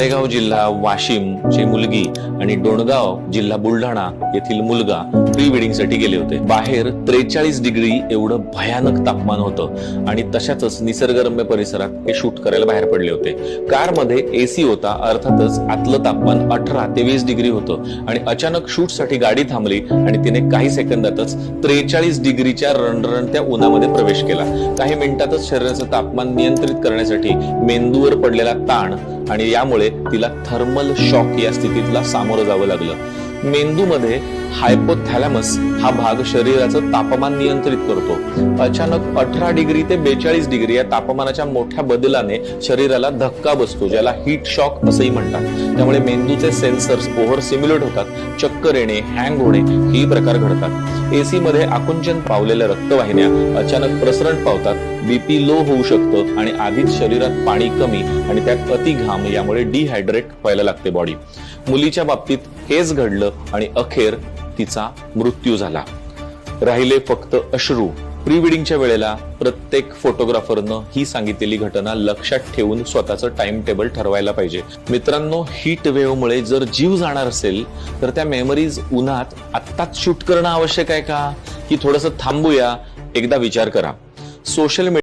मालेगाव जिल्हा वाशिमची मुलगी आणि डोणगाव जिल्हा बुलढाणा येथील मुलगा प्री वेडिंग साठी गेले होते। बाहेर 43 डिग्री एवढं भयानक तापमान होतं आणि तशाच निसर्गरम्य परिसरात हे शूट करायला बाहेर पडले होते। कार मध्ये एसी होता, अर्थातच आतलं तापमान 18 ते 20 डिग्री होतं आणि अचानक शूट साठी गाडी थांबली आणि तिने काही सेकंदातच 43 डिग्रीच्या रणरणत्या उन्हामध्ये प्रवेश केला। काही मिनिटातच शरीराचं तापमान नियंत्रित करण्यासाठी मेंदूवर पडलेला ताण आणि यामुळे तिला थर्मल शॉक या स्थितीला सामोरं जावं लागलं। मेंदूमध्ये हायपोथॅलॅमस हा भाग शरीराचं तापमान नियंत्रित करतो। अचानक 18 डिग्री ते 42 डिग्री या तापमानाच्या मोठ्या बदलाने शरीराला धक्का बसतो, ज्याला हीट शॉक असंही म्हणतात। त्यामुळे मेंदूचे सेन्सर्स ओव्हर सिम्युलेट होतात, चक्कर येणे, हँग होणे ही प्रकार घडतात। एसी मध्ये आकुंचन पावलेल्या रक्तवाहिन्या अचानक प्रसरण पावतात, बीपी लो होऊ शकतं आणि आधीच शरीरात पाणी कमी आणि त्यात अति घाम यामुळे डिहायड्रेट व्हायला लागते बॉडी। मुलीच्या बाबतीत हेच घडलं आणि अखेर तिचा मृत्यू झाला। राहिले फक्त अश्रू। प्री वेडिंगच्या वेळेला प्रत्येक फोटोग्राफरनं ही सांगितलेली घटना लक्षात ठेवून स्वतःचं टाइम टेबल ठरवायला पाहिजे। मित्रांनो, हीट वेव्हमुळे जर जीव जाणार असेल तर त्या मेमरीज उन्हात आत्ताच शूट करणं आवश्यक आहे का, की थोडंसं थांबूया? एकदा विचार करा। Social media